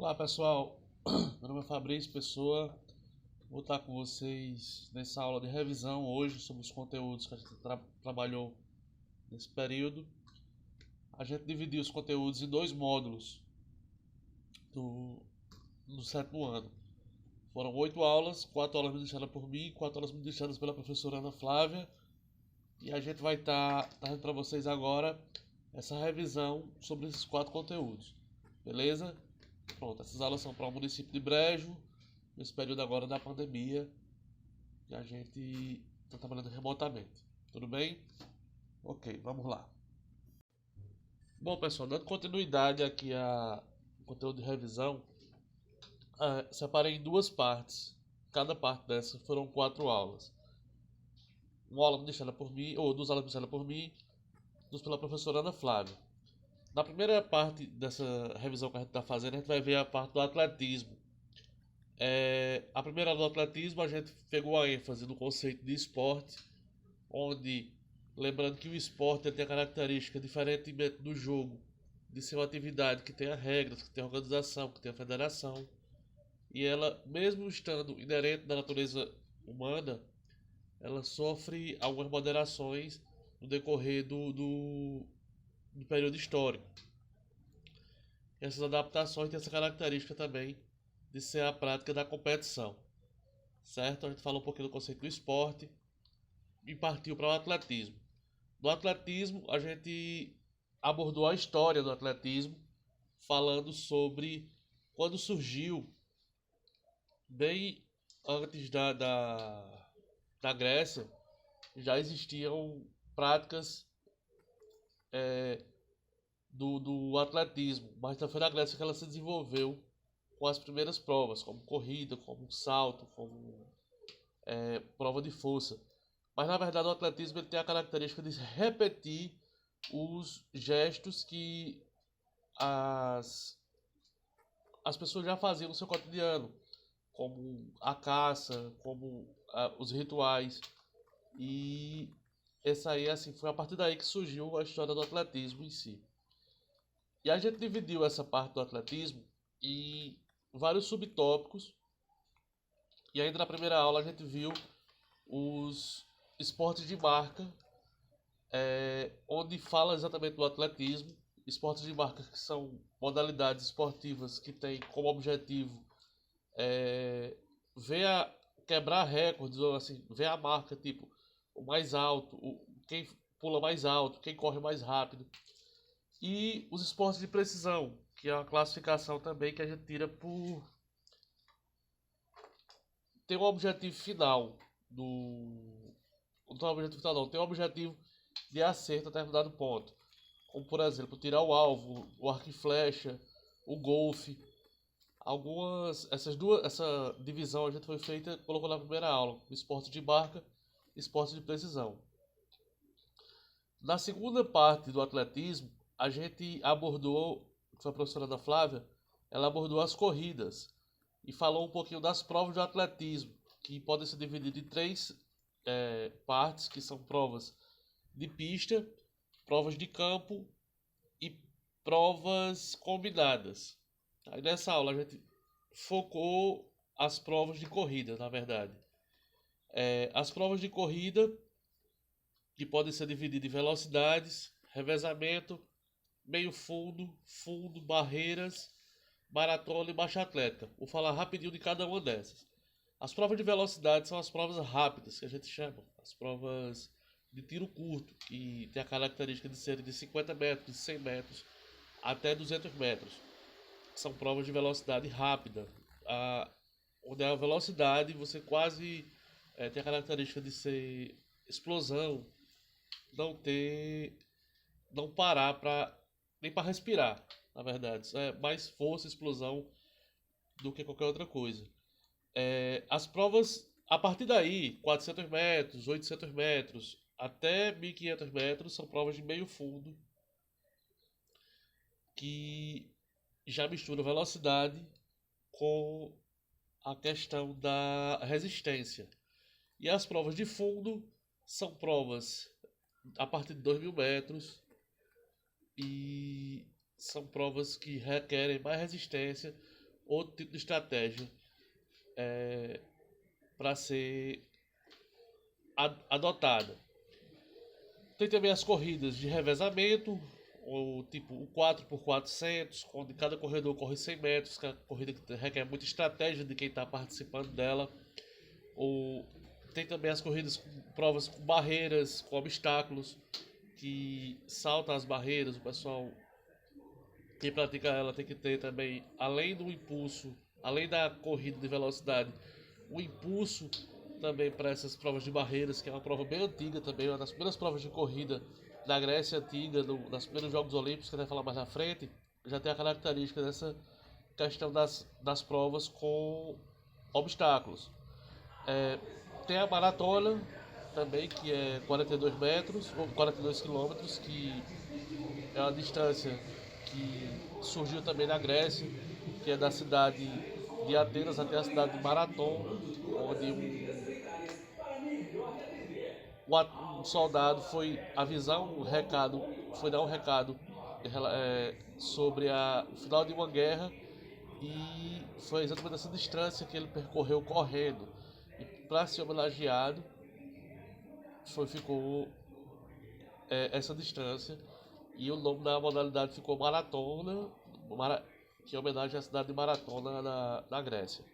Olá pessoal, meu nome é Fabrício Pessoa, vou estar com vocês nessa aula de revisão hoje sobre os conteúdos que a gente trabalhou nesse período. A gente dividiu os conteúdos em dois módulos do sétimo ano. Foram 8 aulas, 4 aulas ministradas por mim, 4 aulas ministradas pela professora Ana Flávia. E a gente vai estar trazendo para vocês agora essa revisão sobre esses 4 conteúdos, beleza? Pronto, essas aulas são para o município de Brejo, nesse período agora da pandemia, que a gente está trabalhando remotamente. Tudo bem? Ok, vamos lá. Bom, pessoal, dando continuidade aqui ao conteúdo de revisão, separei em duas partes. Cada parte dessas foram 4 aulas. Uma aula ministrada por mim, ou 2 aulas ministradas por mim, 2 pela professora Ana Flávia. Na primeira parte dessa revisão que a gente está fazendo, a gente vai ver a parte do atletismo. A primeira aula do atletismo, a gente pegou a ênfase no conceito de esporte, onde, lembrando que o esporte tem a característica, diferentemente do jogo, de ser uma atividade que tenha regras, que tenha organização, que tenha federação, e ela, mesmo estando inerente da natureza humana, ela sofre algumas moderações no decorrer do período histórico. E essas adaptações têm essa característica também de ser a prática da competição, certo? A gente falou um pouquinho do conceito do esporte e partiu para o atletismo. No atletismo, a gente abordou a história do atletismo, falando sobre quando surgiu, bem antes da Grécia, já existiam práticas do atletismo, mas não foi na Grécia que ela se desenvolveu com as primeiras provas, como corrida, como salto, como prova de força. Mas na verdade o atletismo ele tem a característica de repetir os gestos que as pessoas já faziam no seu cotidiano, como a caça, como os rituais. E essa aí, assim, foi a partir daí que surgiu a história do atletismo em si. E a gente dividiu essa parte do atletismo em vários subtópicos. E ainda na primeira aula a gente viu os esportes de marca, onde fala exatamente do atletismo. Esportes de marca que são modalidades esportivas que têm como objetivo quebrar recordes, ou assim, ver a marca, tipo, o mais alto, quem pula mais alto, quem corre mais rápido. E os esportes de precisão, que é uma classificação também que a gente tira por ter um objetivo final não tem um objetivo final não, tem um objetivo de acerto até determinado ponto. Como por exemplo, tirar o alvo, o arco e flecha, o golfe. Essa divisão a gente foi feita, colocou na primeira aula, esporte de marca, esporte de precisão. Na segunda parte do atletismo, a gente abordou, foi a professora Ana Flávia, ela abordou as corridas e falou um pouquinho das provas de atletismo, que podem ser divididas em 3 partes, que são provas de pista, provas de campo e provas combinadas. Aí nessa aula a gente focou as provas de corrida, na verdade. As provas de corrida, que podem ser divididas em velocidades, revezamento, meio fundo, fundo, barreiras, maratona e marcha atlética. Vou falar rapidinho de cada uma dessas. As provas de velocidade são as provas rápidas, que a gente chama. As provas de tiro curto, que tem a característica de serem de 50 metros, de 100 metros, até 200 metros. São provas de velocidade rápida, onde a velocidade você quase tem a característica de ser explosão, não parar nem para respirar, na verdade. Isso é mais força, explosão do que qualquer outra coisa. As provas, a partir daí, 400 metros, 800 metros, até 1500 metros, são provas de meio fundo, que já misturam velocidade com a questão da resistência. E as provas de fundo são provas a partir de 2000 metros e são provas que requerem mais resistência, outro tipo de estratégia para ser adotada. Tem também as corridas de revezamento, ou tipo o 4x400, onde cada corredor corre 100 metros, que é uma corrida que requer muita estratégia de quem está participando dela. Ou tem também as corridas com provas com barreiras, com obstáculos, que saltam as barreiras. O pessoal, quem pratica ela, tem que ter também, além do impulso, além da corrida de velocidade, o impulso também para essas provas de barreiras, que é uma prova bem antiga também, uma das primeiras provas de corrida da Grécia Antiga, dos primeiros Jogos Olímpicos, que a gente vai falar mais na frente, já tem a característica dessa questão das provas com obstáculos. Tem a maratona também, que é 42 metros, ou 42 quilômetros, que é uma distância que surgiu também na Grécia, que é da cidade de Atenas até a cidade de Marathon, onde um soldado foi avisar um recado, foi dar um recado sobre o final de uma guerra, e foi exatamente essa distância que ele percorreu correndo. E para ser homenageado, ficou essa distância, e o nome da modalidade ficou maratona, que é homenagem à cidade de Maratona na Grécia.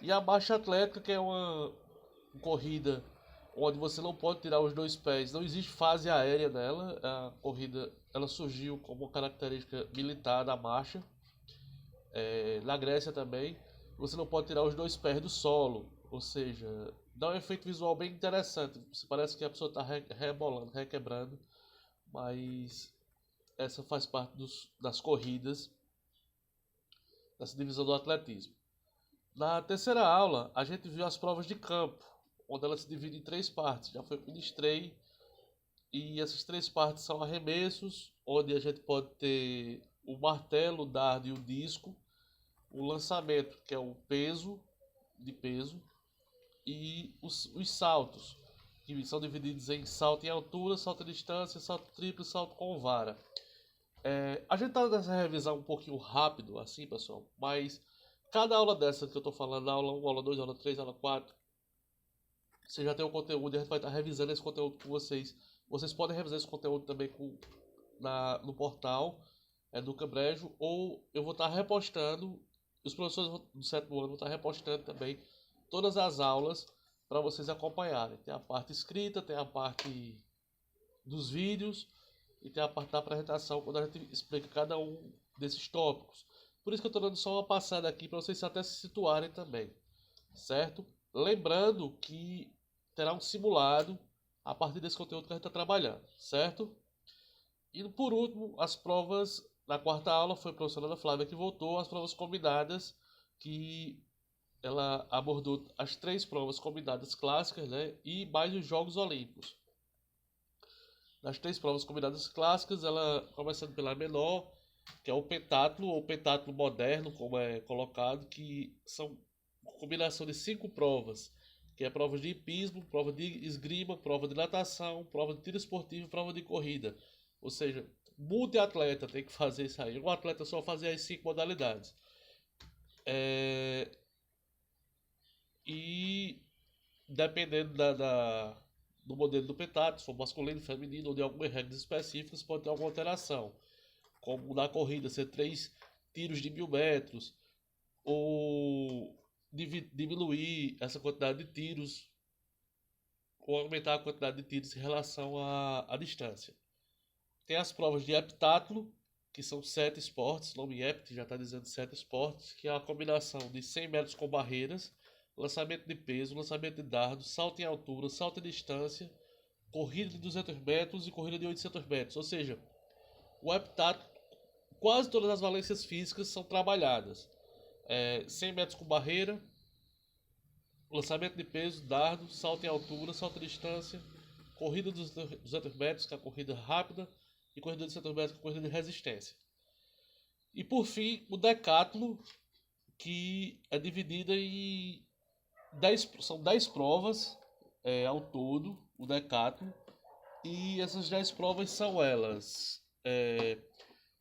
E a marcha atlética, que é uma corrida onde você não pode tirar os dois pés, não existe fase aérea nela. A corrida ela surgiu como uma característica militar da marcha. Na Grécia também, você não pode tirar os dois pés do solo, ou seja, dá um efeito visual bem interessante. Você parece que a pessoa está rebolando, requebrando, mas essa faz parte das corridas, dessa divisão do atletismo. Na terceira aula, a gente viu as provas de campo, onde ela se divide em 3 partes. Já foi ministrei, e essas 3 partes são arremessos, onde a gente pode ter o martelo, o dardo e o disco, o lançamento, que é o peso, e os saltos, que são divididos em salto em altura, salto em distância, salto triplo e salto com vara. A gente tá nessa revisão um pouquinho rápido, assim, pessoal, mas cada aula dessa que eu tô falando, aula 1, aula 2, aula 3, aula 4, você já tem o conteúdo e a gente vai estar revisando esse conteúdo com vocês. Vocês podem revisar esse conteúdo também no portal Educa Brejo, ou eu vou estar repostando, os professores do 7º ano vão estar repostando também todas as aulas para vocês acompanharem. Tem a parte escrita, tem a parte dos vídeos e tem a parte da apresentação, quando a gente explica cada um desses tópicos. Por isso que eu estou dando só uma passada aqui para vocês até se situarem também, certo? Lembrando que terá um simulado a partir desse conteúdo que a gente está trabalhando, certo? E por último, as provas. Na quarta aula foi a professora Ana Flávia que voltou, as provas combinadas, que ela abordou as 3 provas combinadas clássicas, né? E mais os Jogos Olímpicos. Nas 3 provas combinadas clássicas, ela, começando pela menor, que é o pentatlo, ou pentatlo moderno, como é colocado, que são combinação de 5 provas, que é provas de hipismo, prova de esgrima, prova de natação, prova de tiro esportivo e prova de corrida. Ou seja, multiatleta tem que fazer isso aí. Um atleta só fazer as 5 modalidades. E dependendo do modelo do pentatlo, se for masculino, feminino ou de algumas regras específicas, pode ter alguma alteração. Como na corrida ser 3 tiros de 1000 metros, ou diminuir essa quantidade de tiros, ou aumentar a quantidade de tiros em relação à distância. Tem as provas de heptatlo, que são 7 esportes, nome hept já está dizendo 7 esportes, que é a combinação de 100 metros com barreiras, lançamento de peso, lançamento de dardo, salto em altura, salto em distância, corrida de 200 metros e corrida de 800 metros. Ou seja, o heptatlo, quase todas as valências físicas são trabalhadas. 100 metros com barreira, lançamento de peso, dardo, salto em altura, salto em distância, corrida dos 200 metros, que é a corrida rápida, e corrida de 200 metros, que é a corrida de resistência. E por fim, o decatlo, que é dividida em 10 provas ao todo, o decatlo, e essas 10 provas são elas: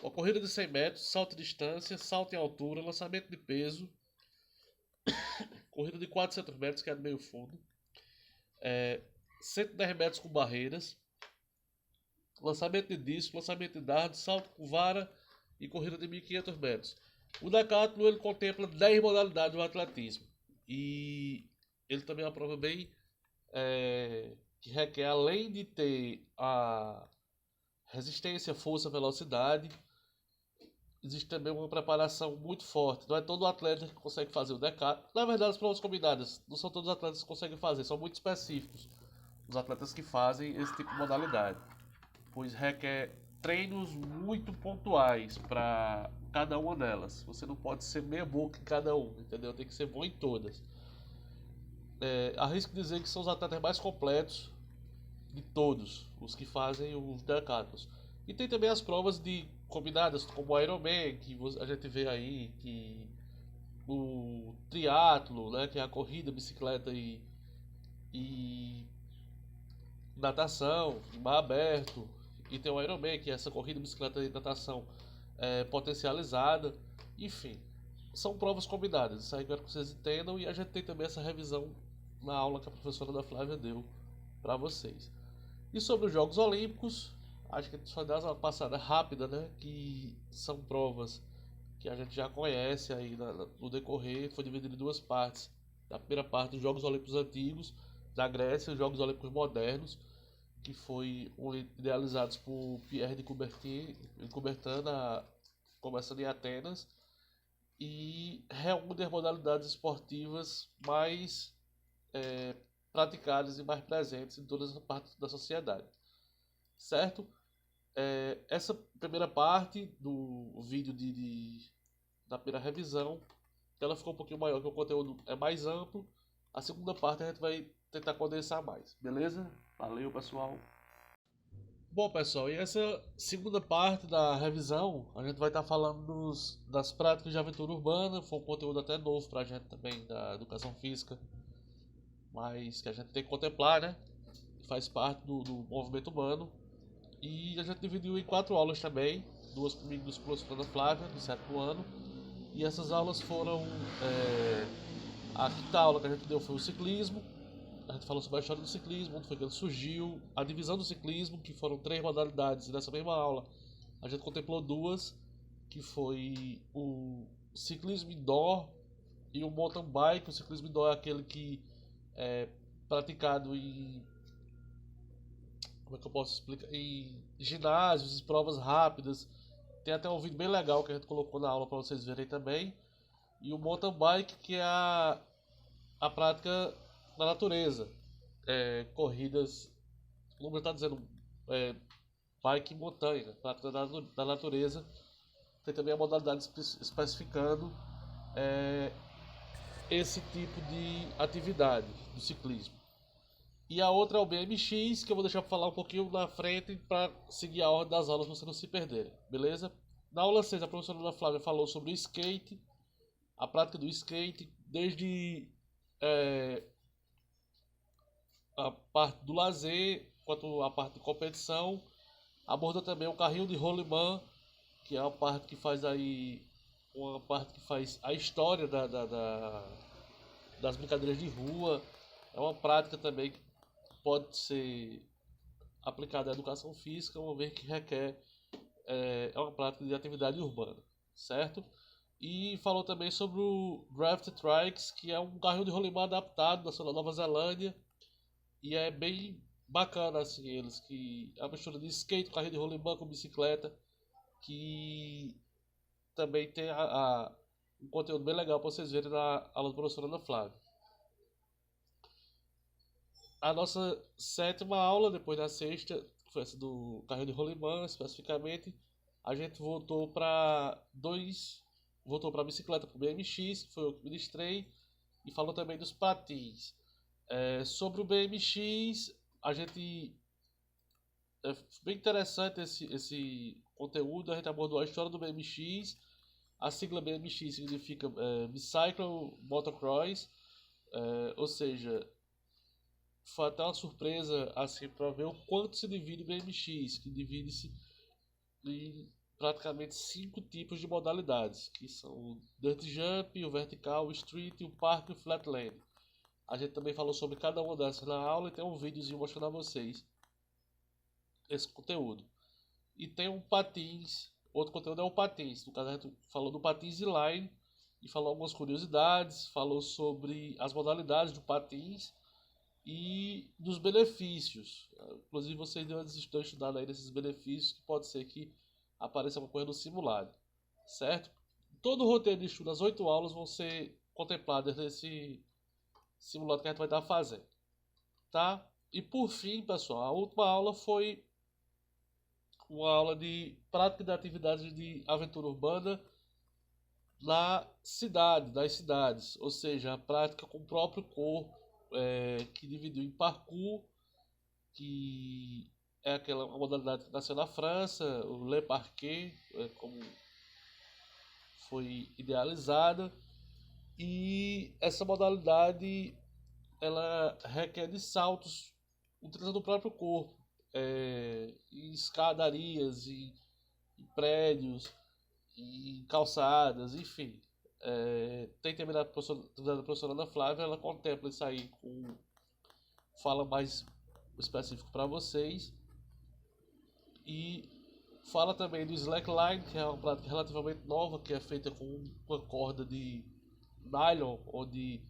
Uma corrida de 100 metros, salto de distância, salto em altura, lançamento de peso, corrida de 400 metros, que é no meio fundo, 110 metros com barreiras, lançamento de disco, lançamento de dardo, salto com vara e corrida de 1.500 metros. O decathlon ele contempla 10 modalidades do atletismo e ele também é uma prova bem que requer, além de ter a resistência, força, velocidade, existe também uma preparação muito forte. Não é todo atleta que consegue fazer o decathlon. Na verdade, as provas combinadas não são todos os atletas que conseguem fazer, são muito específicos os atletas que fazem esse tipo de modalidade, pois requer treinos muito pontuais para cada uma delas. Você não pode ser meia boca em cada um, entendeu? Tem que ser bom em todas. Arrisco dizer que são os atletas mais completos de todos os que fazem os decathlons. E tem também as provas de combinadas, como o Ironman, que a gente vê aí, que o triatlo, né, que é a corrida, bicicleta e natação, de mar aberto, e tem o Ironman, que é essa corrida, bicicleta e natação potencializada. Enfim, são provas combinadas, isso aí quero que vocês entendam, e a gente tem também essa revisão na aula que a professora da Flávia deu para vocês. E sobre os Jogos Olímpicos, acho que a gente só dá uma passada rápida, né? Que são provas que a gente já conhece aí no decorrer, foi dividido em duas partes. A primeira parte dos Jogos Olímpicos antigos da Grécia e os Jogos Olímpicos modernos, que foi idealizados por Pierre de Coubertin, começando em Atenas, e reúne as modalidades esportivas mais praticadas e mais presentes em todas as partes da sociedade, certo? Essa primeira parte do vídeo da primeira revisão, ela ficou um pouquinho maior, porque o conteúdo é mais amplo. A segunda parte a gente vai tentar condensar mais, beleza? Valeu, pessoal! Bom, pessoal, e essa segunda parte da revisão, a gente vai estar falando das práticas de aventura urbana. Foi um conteúdo até novo pra gente também, da educação física, mas que a gente tem que contemplar, né? Faz parte do movimento humano. E a gente dividiu em 4 aulas também, duas comigo e duas com a professora Flávia, do 7º ano. E essas aulas foram. A quinta aula que a gente deu foi o ciclismo. A gente falou sobre a história do ciclismo, onde foi que ele surgiu, a divisão do ciclismo, que foram 3 modalidades. E nessa mesma aula a gente contemplou 2, que foi o ciclismo indoor e o mountain bike. O ciclismo indoor é aquele que é praticado em, como é que eu posso explicar? Em ginásios, em provas rápidas. Tem até um vídeo bem legal que a gente colocou na aula para vocês verem também. E o mountain bike, que é a prática na natureza. Corridas, como eu está dizendo, bike em montanha, prática da natureza. Tem também a modalidade especificando esse tipo de atividade do ciclismo. E a outra é o BMX, que eu vou deixar para falar um pouquinho na frente para seguir a ordem das aulas para vocês não se perderem, beleza? Na aula 6, a professora Ana Flávia falou sobre o skate, a prática do skate, desde a parte do lazer quanto a parte de competição. Aborda também o carrinho de rolimã, que é uma parte que faz a história das brincadeiras de rua. É uma prática também que pode ser aplicada à educação física, uma vez que requer é uma prática de atividade urbana, certo? E falou também sobre o Draft Trikes, que é um carrinho de rolimã adaptado da Nova Zelândia, e é bem bacana assim, eles que é uma mistura de skate, carrinho de rolimã com bicicleta, que também tem um conteúdo bem legal para vocês verem na aula da professora Ana Flávia. A nossa 7ª aula, depois da 6ª, que foi essa do carrinho de rolimã especificamente, a gente voltou para a bicicleta, para o BMX, que foi o que ministrei, e falou também dos patins. Sobre o BMX, a gente é bem interessante esse conteúdo. A gente abordou a história do BMX. A sigla BMX significa Bicycle Motocross, ou seja, foi até uma surpresa assim para ver o quanto se divide o BMX, que divide-se em praticamente 5 tipos de modalidades, que são o Dirt Jump, o Vertical, o Street, o Park e o Flatland. A gente também falou sobre cada uma dessas na aula e tem um videozinho mostrando a vocês esse conteúdo. E tem um patins, outro conteúdo é o patins. No caso a gente falou do patins inline e falou algumas curiosidades, falou sobre as modalidades do patins e dos benefícios. Inclusive vocês estão estudando aí desses benefícios que pode ser que apareça uma coisa no simulado, certo? Todo o roteiro de estudo, as 8 aulas vão ser contempladas nesse simulado que a gente vai estar fazendo, tá? E por fim, pessoal, a última aula foi uma aula de prática de atividades de aventura urbana na cidade, nas cidades, ou seja, a prática com o próprio corpo, que dividiu em parkour, que é aquela modalidade que nasceu na França, o Le Parquet, como foi idealizada, e essa modalidade ela requer de saltos utilizando o próprio corpo, em escadarias, em prédios, em calçadas, enfim. Tem terminado a professora Ana Flávia, ela contempla isso aí com fala mais específico para vocês e fala também do slackline, que é uma prática relativamente nova, que é feita com uma corda de nylon, onde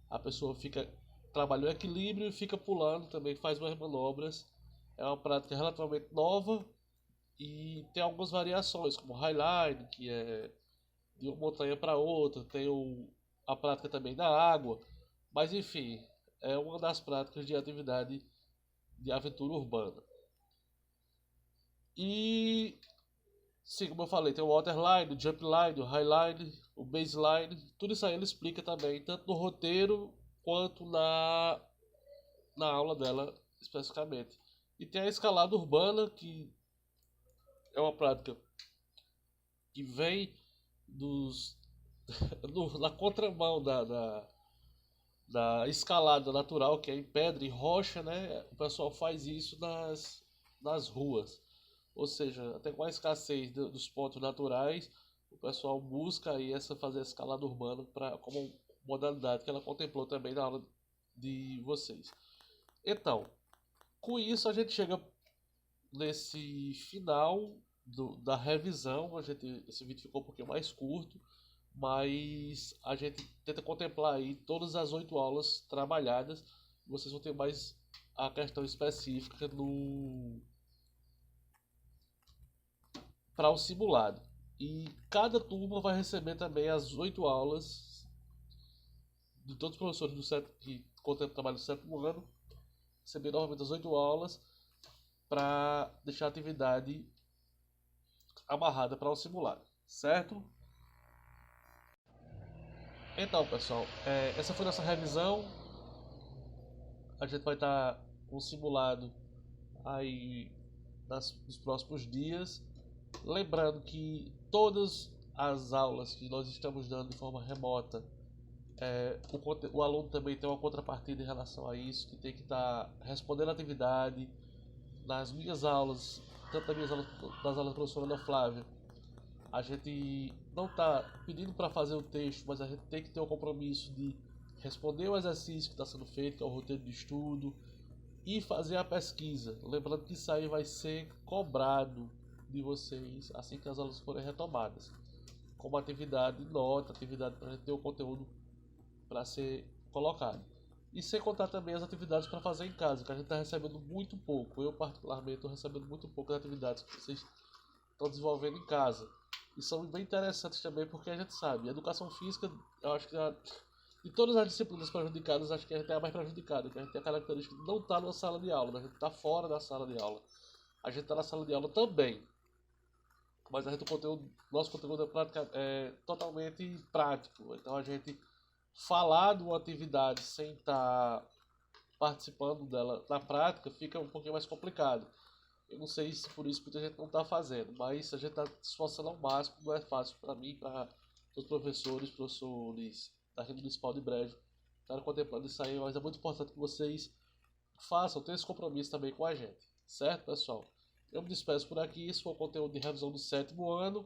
a pessoa fica trabalha o equilíbrio e fica pulando também, faz umas manobras. É uma prática relativamente nova e tem algumas variações, como highline, que é de uma montanha para outra, tem a prática também da água, mas enfim, é uma das práticas de atividade de aventura urbana. E sim, como eu falei, tem o waterline, o jumpline, o highline, o baseline, tudo isso aí ele explica também, tanto no roteiro quanto na aula dela especificamente. E tem a escalada urbana, que é uma prática que vem dos na contramão da escalada natural, que é em pedra e rocha, né? O pessoal faz isso nas ruas. Ou seja, até com a escassez dos pontos naturais, o pessoal busca aí fazer a escalada urbana como modalidade que ela contemplou também na aula de vocês. Então, com isso a gente chega nesse final da revisão. Esse vídeo ficou um pouquinho mais curto, mas a gente tenta contemplar aí todas as 8 aulas trabalhadas. Vocês vão ter mais a questão específica para o simulado. E cada turma vai receber também as 8 aulas de todos os professores que contemplam o trabalho do 7º ano, receber novamente as 8 aulas para deixar a atividade amarrada para o simulado, certo? Então, pessoal, essa foi nossa revisão. A gente vai estar com o simulado aí nos próximos dias. Lembrando que todas as aulas que nós estamos dando de forma remota, o aluno também tem uma contrapartida em relação a isso, que tem que estar respondendo a atividade nas minhas aulas, tanto das aulas da professora Ana Flávia. A gente não está pedindo para fazer o texto, mas a gente tem que ter o compromisso de responder o exercício que está sendo feito, que é o roteiro de estudo, e fazer a pesquisa. Lembrando que isso aí vai ser cobrado de vocês assim que as aulas forem retomadas, como atividade nota, atividade para a gente ter o conteúdo para ser colocado. E sem contar também as atividades para fazer em casa, que a gente está recebendo muito pouco. Eu, particularmente, estou recebendo muito pouco das atividades que vocês estão desenvolvendo em casa. E são bem interessantes também, porque a gente sabe, a educação física, eu acho que de todas as disciplinas prejudicadas, acho que a gente é a mais prejudicada, que a gente tem a característica de não estar na sala de aula, né? A gente está fora da sala de aula. A gente está na sala de aula também, mas nosso conteúdo é totalmente prático. Então a gente falar de uma atividade sem estar participando dela na prática fica um pouquinho mais complicado. Eu não sei se por isso muita gente não está fazendo, mas a gente está se esforçando ao máximo. Não é fácil para mim, para os professores da rede municipal de Brejo, estarem contemplando isso aí, mas é muito importante que vocês façam, tenham esse compromisso também com a gente, certo, pessoal? Eu me despeço por aqui. Esse foi o conteúdo de revisão do 7º ano.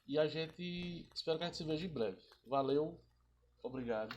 E a gente espero que a gente se veja em breve. Valeu, obrigado.